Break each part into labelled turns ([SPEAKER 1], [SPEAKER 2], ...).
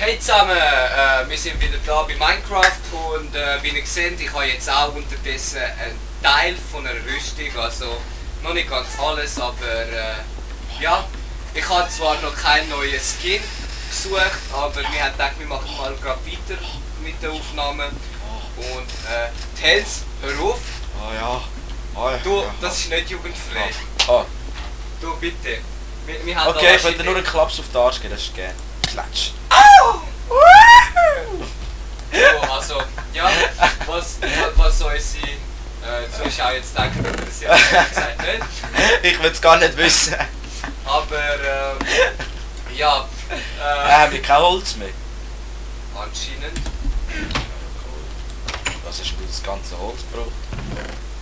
[SPEAKER 1] Hey zusammen, wir sind wieder da bei Minecraft und wie ihr seht, ich habe jetzt auch unterdessen einen Teil von einer Rüstung, also noch nicht ganz alles, aber ja, ich habe zwar noch keinen neuen Skin gesucht, aber wir haben gedacht, wir machen mal gerade weiter mit der Aufnahme und Tels, hör auf,
[SPEAKER 2] Ah ja. Ah, ja.
[SPEAKER 1] du, das ist nicht jugendfrei,
[SPEAKER 2] Ah.
[SPEAKER 1] du bitte, wir haben
[SPEAKER 2] Okay,
[SPEAKER 1] da
[SPEAKER 2] ich wollte nur einen Klaps auf den Arsch geben, das ist geil. Klatsch.
[SPEAKER 1] So, also, ja, was unsere Zuschauer jetzt denken, das ja gesagt nicht.
[SPEAKER 2] Ich will es gar nicht wissen.
[SPEAKER 1] Aber, ja,
[SPEAKER 2] Haben wir kein Holz mehr?
[SPEAKER 1] anscheinend
[SPEAKER 2] Was hast du das ganze Holz gebraucht?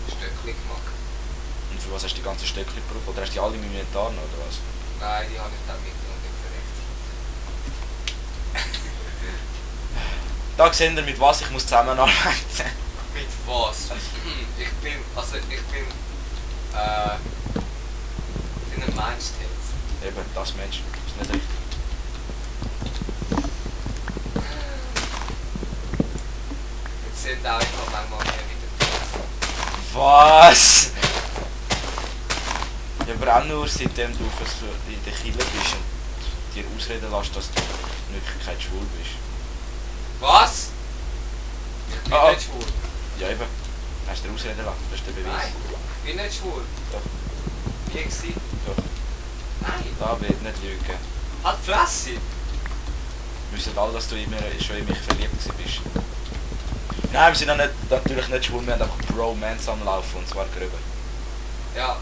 [SPEAKER 1] Stöckchen gemacht.
[SPEAKER 2] Und für was hast du die ganzen Stöckchen gebraucht? Oder hast du die alle im Inventar noch, oder was?
[SPEAKER 1] Nein, die habe ich dann mit und nicht verreckt.
[SPEAKER 2] Da seht ihr, mit was ich muss zusammenarbeiten.
[SPEAKER 1] Mit was? Ich bin ein Mensch jetzt.
[SPEAKER 2] Eben, das Mensch. Ist nicht richtig.
[SPEAKER 1] Jetzt sind auch ich habe manchmal mehr wieder.
[SPEAKER 2] Was? Ja, aber auch nur seitdem du in der Kille bist und dir ausreden lässt, dass du in Wirklichkeit schwul bist.
[SPEAKER 1] Was? Ich bin
[SPEAKER 2] Ah.
[SPEAKER 1] nicht schwul.
[SPEAKER 2] Ja eben. Hast du dir ausreden lassen, das ist der Beweis.
[SPEAKER 1] Nein, ich bin nicht schwul.
[SPEAKER 2] Doch.
[SPEAKER 1] Wie gewesen?
[SPEAKER 2] Doch.
[SPEAKER 1] Nein.
[SPEAKER 2] Da wird nicht lügen.
[SPEAKER 1] Halt Fresse!
[SPEAKER 2] Wir wissen alle, dass du schon in mich verliebt bist. Nein, wir sind natürlich nicht schwul, wir haben einfach Bromance am Laufen und zwar gröber.
[SPEAKER 1] Ja,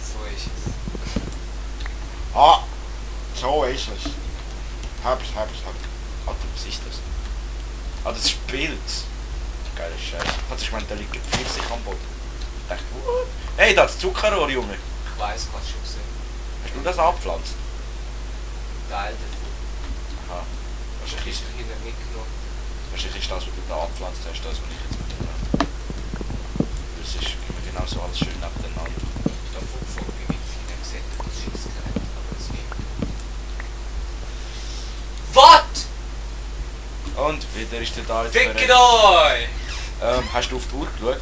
[SPEAKER 1] so ist es.
[SPEAKER 2] Ah, so ist es. Hab's. Alter, was ist das? Ah, das ist Pilz. Geiler Scheiß. Hat sich gemeint, da liegt ein Pfirsich am Boden. Ich dachte, what? Hey, da ist Zuckerrohr, Junge.
[SPEAKER 1] Ich weiss, kannst du schon sehen.
[SPEAKER 2] Hast du das angepflanzt?
[SPEAKER 1] Teil davon.
[SPEAKER 2] Aha.
[SPEAKER 1] Hast du ein bisschen mitgenommen?
[SPEAKER 2] Wahrscheinlich ist das, was du da angepflanzt hast, das, was ich jetzt mitnehme. Das ist immer genau so alles schön nebeneinander.
[SPEAKER 1] Davon von mir mit Kindern gesehen, das Scheissgerät, aber es geht. Was?
[SPEAKER 2] Und wieder ist der da jetzt
[SPEAKER 1] Fickt
[SPEAKER 2] verreckt.
[SPEAKER 1] euch!
[SPEAKER 2] Hast du auf die Uhr geschaut?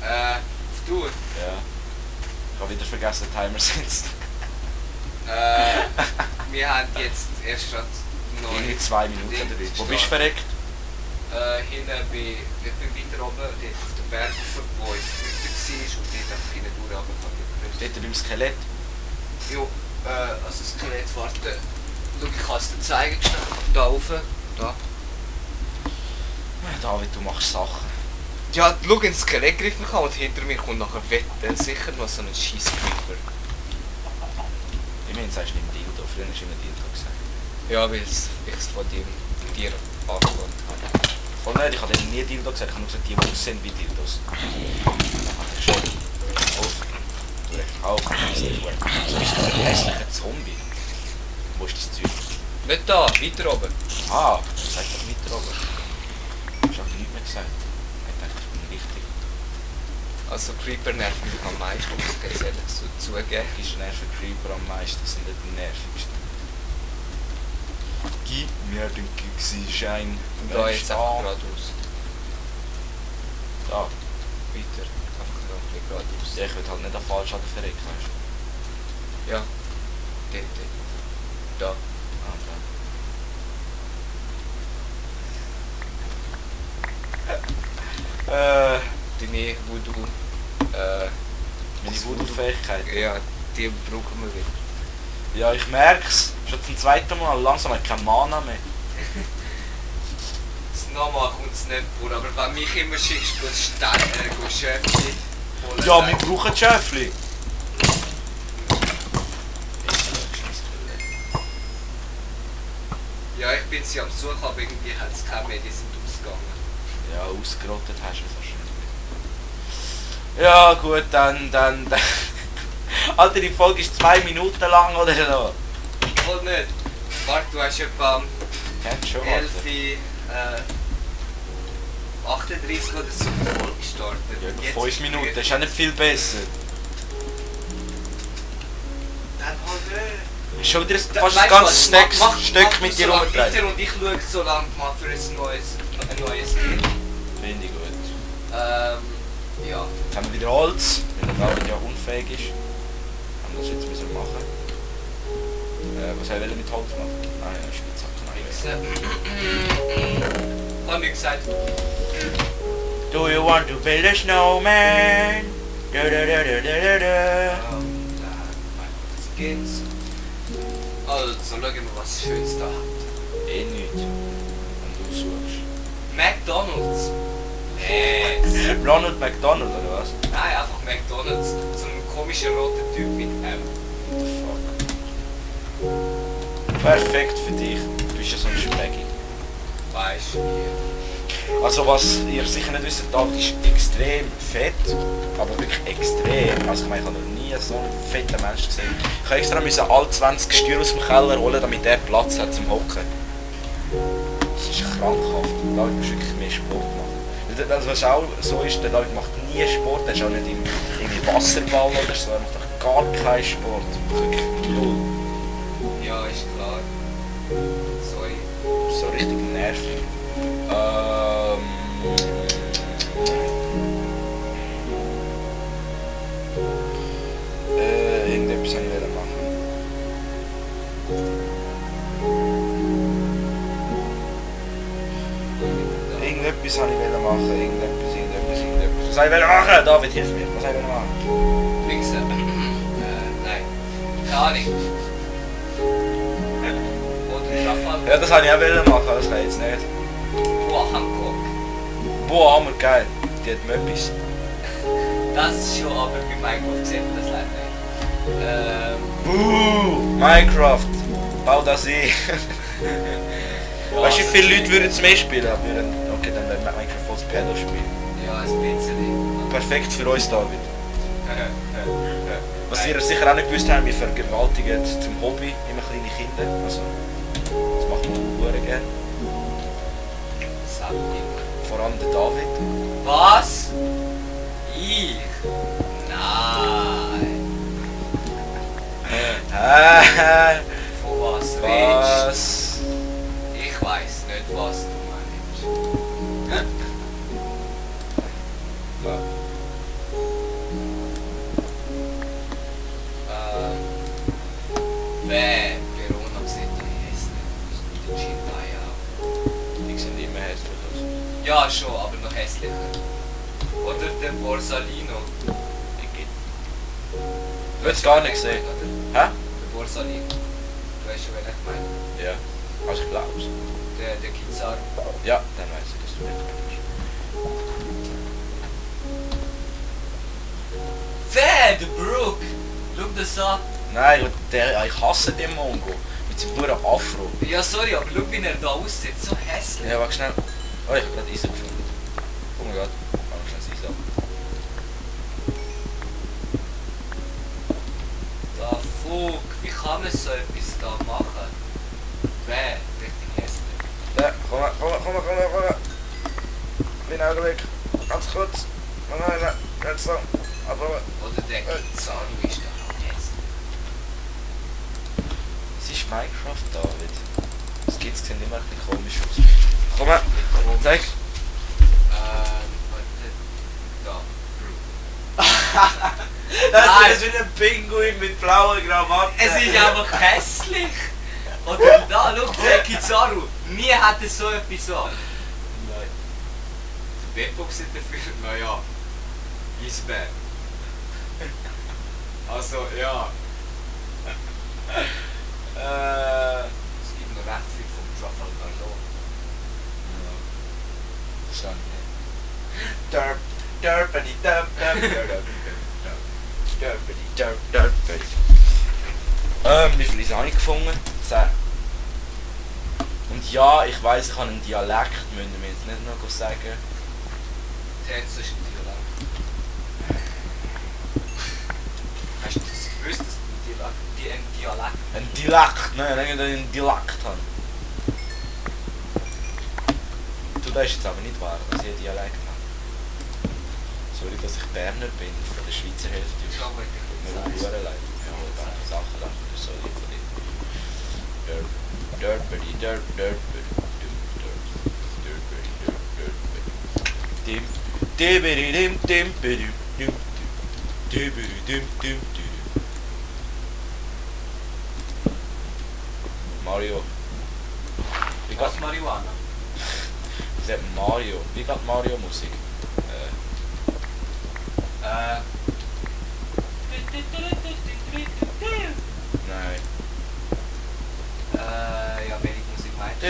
[SPEAKER 1] Auf Tour.
[SPEAKER 2] Ja. Ich habe wieder vergessen, den Timer zu setzen.
[SPEAKER 1] Wir haben jetzt erst gerade
[SPEAKER 2] Irgendwie 2 Minuten oder wie? Wo bist du verreckt?
[SPEAKER 1] Hinten ich bin weiter oben, dort auf dem Berg, wo es Hütte war und dort einfach hinten durch runter.
[SPEAKER 2] Dort beim Skelett?
[SPEAKER 1] Jo, also das Skelett, warte. Schau, ich kann es dir zeigen, schnell. Da oben, da.
[SPEAKER 2] David, du machst Sachen.
[SPEAKER 1] Ja, schau, ins Skelett greifen kann und hinter mir kommt nachher Wetten sicher noch so ein Scheisscreeper.
[SPEAKER 2] Immerhin sagst du nicht Dildo, früher hast du immer Dildo gesagt.
[SPEAKER 1] Ja, weil ich es von dir angewandt habe.
[SPEAKER 2] Voll nicht, ich habe dir nie Dildo gesagt, ich habe nur gesagt, die aussehen wie Dildos. Ach, schon. Auf. Du recht auf, du bist doch ein hässlicher Zombie. Wo ist das Zeug?
[SPEAKER 1] Nicht da, weiter oben.
[SPEAKER 2] Ah, sag doch weiter oben. Du hast auch nichts mehr gesagt. Ich dachte, ich bin richtig.
[SPEAKER 1] Also Creeper nervt mich am meisten, muss ich jetzt ehrlich so zugeben.
[SPEAKER 2] Die nerven Creeper am meisten, sind nicht die nervigsten. Gib mir den Gixi-Schein.
[SPEAKER 1] Und da jetzt einfach geradeaus.
[SPEAKER 2] Da.
[SPEAKER 1] Weiter. Einfach da ein bisschen geradeaus.
[SPEAKER 2] Ja, ich will halt nicht an falsch an verrecken, weißt du?
[SPEAKER 1] Ja. Dort. Da.
[SPEAKER 2] Ah, da.
[SPEAKER 1] Deine Voodoo.
[SPEAKER 2] Meine Voodoo-Fähigkeit.
[SPEAKER 1] Ja, die brauchen wir wieder.
[SPEAKER 2] Ja, ich merk's. Schon zum zweiten Mal. Langsam habe ich kein Mana mehr.
[SPEAKER 1] Das nochmal kommt es nicht vor, aber wenn mich immer schickst, du Schäfchen holen.
[SPEAKER 2] Ja, wir brauchen Schäfli.
[SPEAKER 1] Ja, ich bin sie am Suchen, aber irgendwie hat es keine mehr, die sind ausgegangen.
[SPEAKER 2] Ja, ausgerottet hast du wahrscheinlich. Ja, gut, dann. Alter, die Folge ist 2 Minuten lang oder so.
[SPEAKER 1] Voll nicht. Warte, du hast etwa
[SPEAKER 2] Kennst schon,
[SPEAKER 1] 11,
[SPEAKER 2] Alter.
[SPEAKER 1] 38 oder so die Folge gestartet.
[SPEAKER 2] Ja,
[SPEAKER 1] Und
[SPEAKER 2] über
[SPEAKER 1] jetzt
[SPEAKER 2] 5
[SPEAKER 1] ist
[SPEAKER 2] Minuten, das
[SPEAKER 1] die-
[SPEAKER 2] ist auch nicht viel besser.
[SPEAKER 1] Dann halt nicht.
[SPEAKER 2] Schon wieder fast
[SPEAKER 1] Weißt
[SPEAKER 2] das
[SPEAKER 1] du
[SPEAKER 2] ganze
[SPEAKER 1] was?
[SPEAKER 2] Stück mit dir
[SPEAKER 1] so lange
[SPEAKER 2] rumgetragen.
[SPEAKER 1] weiter und ich schaue so lange mal für ein neues Skill.
[SPEAKER 2] Finde ich gut.
[SPEAKER 1] Ja.
[SPEAKER 2] Jetzt haben wir wieder Holz, weil der David ja unfähig ist. Haben wir das jetzt müssen machen. Was soll ich mit Holz machen? Nein, Spitzhacke.
[SPEAKER 1] Hab ich gesagt.
[SPEAKER 2] Do you want to build a snowman? Da, da, da, da, da, da, da.
[SPEAKER 1] Jetzt geht's. Also, schauen wir, was Schönes da habt.
[SPEAKER 2] Eh nichts. Und du suchst.
[SPEAKER 1] McDonalds. Yes.
[SPEAKER 2] Ronald McDonald oder was?
[SPEAKER 1] Nein, einfach McDonalds. So ein komischer roter Typ mit M.
[SPEAKER 2] Fuck. Perfekt für dich. Du bist ja so ein Spaghetti.
[SPEAKER 1] Weißt du.
[SPEAKER 2] Also was ihr sicher nicht wisst, David ist extrem fett. Aber wirklich extrem. Also ich meine, ich habe noch nie so einen fetten Menschen gesehen. Ich habe extra müssen alle 20 Stühle aus dem Keller holen, damit er Platz hat zum Hocken. Das ist krankhaft. David muss wirklich mehr Sport machen. Also was auch so ist, der David macht nie Sport. Er ist auch nicht im Wasserball oder so. Er macht doch gar keinen Sport. Wirklich null.
[SPEAKER 1] Ja, ist klar. Sorry.
[SPEAKER 2] So richtig nervig. Irgendetwas wollte ich machen. Irgendetwas wollte ich machen. Irgendetwas. Was wollte ich machen? David, hilf mir. Was wollte ich machen?
[SPEAKER 1] Wichser. Nein. Keine Ahnung. Oder Trafalgar.
[SPEAKER 2] Ja, das wollte ich auch machen, das kann ich jetzt nicht.
[SPEAKER 1] Boah, Hancock.
[SPEAKER 2] Boah, hammer geil. Die hat Möppis.
[SPEAKER 1] Das ist schon, aber bei Minecraft sieht man das leider nicht.
[SPEAKER 2] Minecraft. Bau das ein. Weißt du, wie
[SPEAKER 1] also
[SPEAKER 2] viele Leute würden es mehr spielen? Okay, dann wäre Minecraft voll das Pedal spielen.
[SPEAKER 1] Ja, ein bisschen.
[SPEAKER 2] Perfekt für uns, David. Was ihr sicher auch nicht gewusst habt, wir vergewaltigen zum Hobby immer kleine Kinder. Also, das macht man sehr gerne.
[SPEAKER 1] Sag immer.
[SPEAKER 2] Vor allem der David.
[SPEAKER 1] Was? Ich? Nein. Von was redest
[SPEAKER 2] Was?
[SPEAKER 1] du? Ich weiss nicht, was du meinst. Verona sieht ja hässlich aus. Der Chimpai auch.
[SPEAKER 2] Die sehen immer hässlich aus.
[SPEAKER 1] Ja, schon, aber noch hässlicher. Oder der Borsalino.
[SPEAKER 2] Du hast es gar nicht gesehen.
[SPEAKER 1] Oder?
[SPEAKER 2] Hä?
[SPEAKER 1] Der Borsalino. Du weißt schon, wen ich meine.
[SPEAKER 2] Ja. Also ich glaub's.
[SPEAKER 1] Der Kizaru.
[SPEAKER 2] Ja, dann weiss ich, dass du nicht kennst.
[SPEAKER 1] Wer? Der Brooke. Schau das an.
[SPEAKER 2] Nein, ich hasse den Mongo. Mit seinem pure Afro.
[SPEAKER 1] Ja, sorry, aber schau, wie er da aussieht. So hässlich.
[SPEAKER 2] Ja, warte schnell. Oh, ich hab gerade Eisen gefunden. Oh mein Gott. Mach schnell das Eisen ab.
[SPEAKER 1] Da fuck, wie kann man so etwas da machen? Wer? Richtig hässlich.
[SPEAKER 2] Ja, komm. Kleiner Augenblick. Ganz kurz. Nein. Jetzt so. Aber.
[SPEAKER 1] Oder der Kizaru ist da auch hässlich.
[SPEAKER 2] Es ist Minecraft, David. Das Kids sehen immer ein bisschen komisch aus. Komm, zeig.
[SPEAKER 1] Warte. Da.
[SPEAKER 2] Das ist wie ein Pinguin mit blauen Krawatte.
[SPEAKER 1] Es ist einfach hässlich. Oder da, schau, der Kizaru. Nie hatte so etwas an.
[SPEAKER 2] Nein.
[SPEAKER 1] Der Beppo sieht dafür, naja, Eisbär. Also, ja. Es gibt noch recht viel vom Trafalgar Law.
[SPEAKER 2] Verstehe ich nicht. Derpity. Wie viele Eisen habe ich gefunden? 10. Und ja, ich weiss, ich habe einen Dialekt, müssen wir jetzt nicht noch sagen.
[SPEAKER 1] Tänzer ist ein Dialekt. Hast du das gewusst, dass du ein Dialekt
[SPEAKER 2] Ein Dialekt, nein, wenn ich einen Dialekt habe. Du, das ist jetzt aber nicht wahr, dass ich einen Dialekt habe. Sorry, dass ich Berner bin, von der Schweizer Hälfte.
[SPEAKER 1] ist? Aber ich
[SPEAKER 2] Mir tut mir leid. Ja, Sachen, das ist so lieb von dir. Mario. Wie
[SPEAKER 1] Was
[SPEAKER 2] geht
[SPEAKER 1] Marihuana?
[SPEAKER 2] Mario? Wie geht Mario Musik? Nein.
[SPEAKER 1] Ja, wenig Musik meinst du?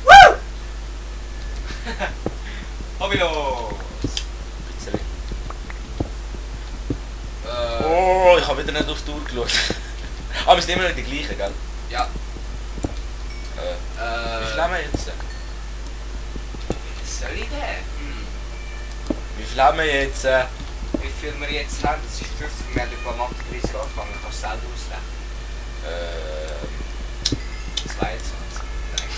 [SPEAKER 1] Woo! Hab ich los!
[SPEAKER 2] Oh, ich habe wieder nicht auf die Uhr geschaut. Aber es sind immer noch die gleichen, gell?
[SPEAKER 1] Ja.
[SPEAKER 2] Wie viel haben wir jetzt?
[SPEAKER 1] Soll ich den?
[SPEAKER 2] Wie viel haben wir jetzt?
[SPEAKER 1] Wie viel wir jetzt haben, das ist 50, wir haben etwa am 38 angefangen, kannst du selber ausrechnen. 22. Nein.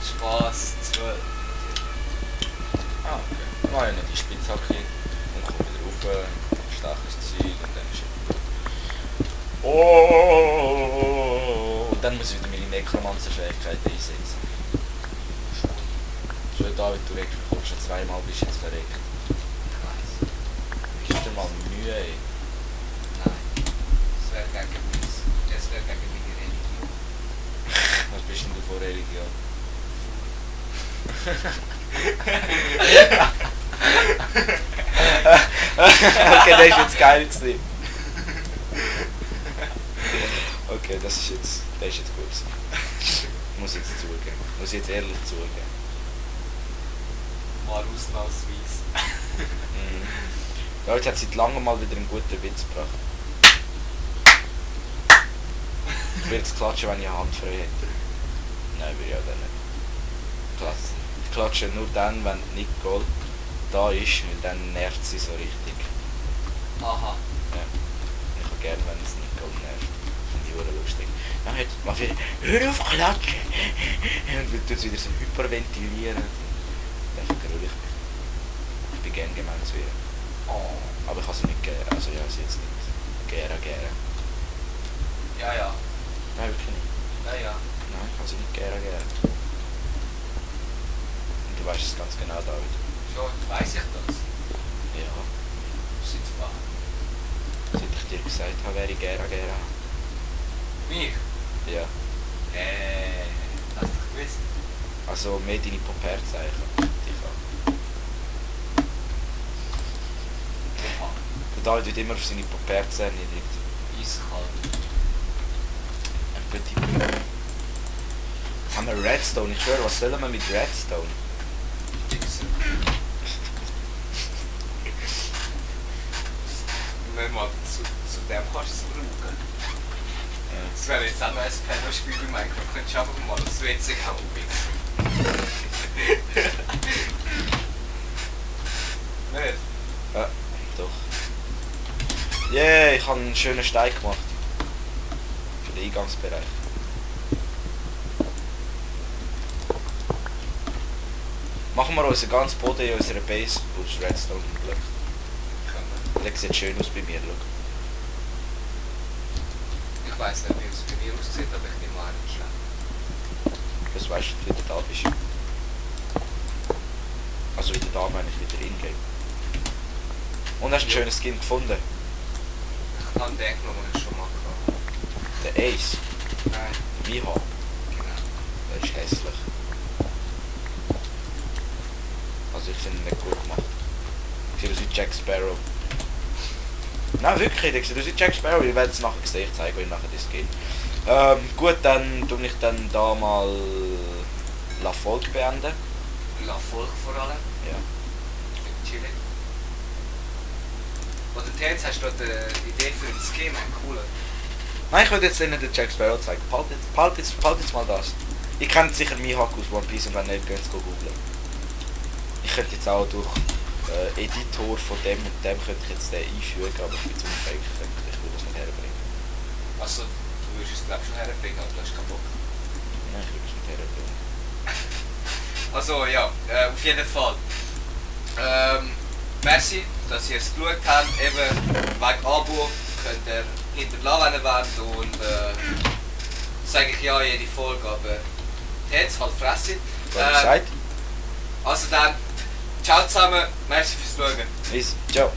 [SPEAKER 1] Spaß, 12.
[SPEAKER 2] Ah, okay. Nein, noch die Spitzhacke. Dann kommt wieder rauf, starkes Zeug und dann ist es gut. Oh! Und dann muss ich wieder meine Nekromancer-Fähigkeit einsetzen. Schon David, du kommst schon zweimal, bist jetzt verreckt.
[SPEAKER 1] Ich weiss.
[SPEAKER 2] Gib dir mal Mühe, ey.
[SPEAKER 1] Nein. Das wäre gegen uns. Das wäre gegen meine Religion.
[SPEAKER 2] Was bist denn du von Religion? Okay, das ist jetzt geil gewesen. Okay, das ist jetzt gut gewesen. Muss jetzt zugeben. Muss jetzt ehrlich zugeben.
[SPEAKER 1] Mal ausnahmsweise.
[SPEAKER 2] Ja, jetzt hat seit langem mal wieder einen guten Witz gebracht. Ich will jetzt klatschen, wenn ich eine Hand frei hätte. Nein, will ich auch dann nicht. Ich klatsche nur dann, wenn Nicole da ist, weil dann nervt sie so richtig.
[SPEAKER 1] Aha.
[SPEAKER 2] Ja. Ich habe gerne, wenn es Nicole nervt. Finde ich auch lustig. Dann hat man wieder, hör auf klatschen! Und dann tut es wieder so hyperventilieren. Dann vergrülle ich mich. Ich bin gerne gemein zu ihr.
[SPEAKER 1] Oh.
[SPEAKER 2] Aber ich kann sie nicht gern. Also ja, sie jetzt nicht. Gerne.
[SPEAKER 1] Ja, ja.
[SPEAKER 2] Nein, wirklich nicht.
[SPEAKER 1] Ja, ja.
[SPEAKER 2] Nein, ich kann sie nicht gerne. Und du weißt es ganz genau, David.
[SPEAKER 1] Schon, weiss ich das?
[SPEAKER 2] Ja.
[SPEAKER 1] Seit wann?
[SPEAKER 2] Seit ich dir gesagt habe, wer ich gerne habe.
[SPEAKER 1] Mich?
[SPEAKER 2] Ja.
[SPEAKER 1] Hast du gewusst?
[SPEAKER 2] Also mehr deine Popper-Zeichen. Ich auch.
[SPEAKER 1] Oha.
[SPEAKER 2] Der David wird immer auf seine Popper-Zähne niedrigt.
[SPEAKER 1] Eiskalt.
[SPEAKER 2] Ein guter Punkt. Haben wir Redstone? Ich schwöre, was sollen wir mit Redstone?
[SPEAKER 1] Wichser. Wenn mal zu dem kannst du es brauchen. Das wäre jetzt auch noch ein Penner-Spiel bei Minecraft. Könntest du einfach mal das WC wichsen. Nicht?
[SPEAKER 2] Ja, doch. Yeah, ich habe einen schönen Stein gemacht. Für den Eingangsbereich. Machen wir unseren ganzen Boden in unserer Base aus Redstone und Blöcke. Das sieht schön aus bei mir, schau.
[SPEAKER 1] Ich weiss nicht, wie es bei dir aussieht, aber ich nehme an, nicht schlecht.
[SPEAKER 2] Das weißt du, wie du da bist. Also wieder da meine ich, wieder in-game. Und hast du einen schönen Skin gefunden?
[SPEAKER 1] Ich habe den genommen, den ich schon mal gehabt.
[SPEAKER 2] Der Ace.
[SPEAKER 1] Nein,
[SPEAKER 2] Miha.
[SPEAKER 1] genau.
[SPEAKER 2] Der ist hässlich. Also ich finde ihn nicht gut gemacht. Sieht aus wie Jack Sparrow. Nein, wirklich, der sieht aus wie Jack Sparrow. Ich werde es nachher sehen, ich zeige euch nachher das geht. Gut, dann tue ich dann da mal La Folge beenden.
[SPEAKER 1] La Folge vor allem.
[SPEAKER 2] Ja.
[SPEAKER 1] Chillig. Oder jetzt hast du da die Idee für einen Skin, einen coolen.
[SPEAKER 2] Nein, ich würde jetzt Ihnen den Jack Sparrow zeigen. Behalt jetzt mal das. Ihr kennt sicher Mihawk aus One Piece und wenn nicht, könnt ihr es googeln. Ich könnte jetzt auch durch Editor von dem und dem könnte ich jetzt den einfügen, aber ich bin zu unfähig, ich will das nicht herbringen.
[SPEAKER 1] Also, du würdest es glaube ich schon herbringen, aber du hast keinen Bock.
[SPEAKER 2] Nein, ich will es nicht herbringen.
[SPEAKER 1] Also ja, auf jeden Fall. Merci, dass ihr es geschaut habt. Eben, wegen Abo könnt ihr hinterlassen, wenn ihr wollt. Und sage ich ja jede Folge, aber jetzt halt Fresse.
[SPEAKER 2] Was gesagt?
[SPEAKER 1] Also dann, ciao zusammen, merci fürs Schauen.
[SPEAKER 2] Bis, ciao.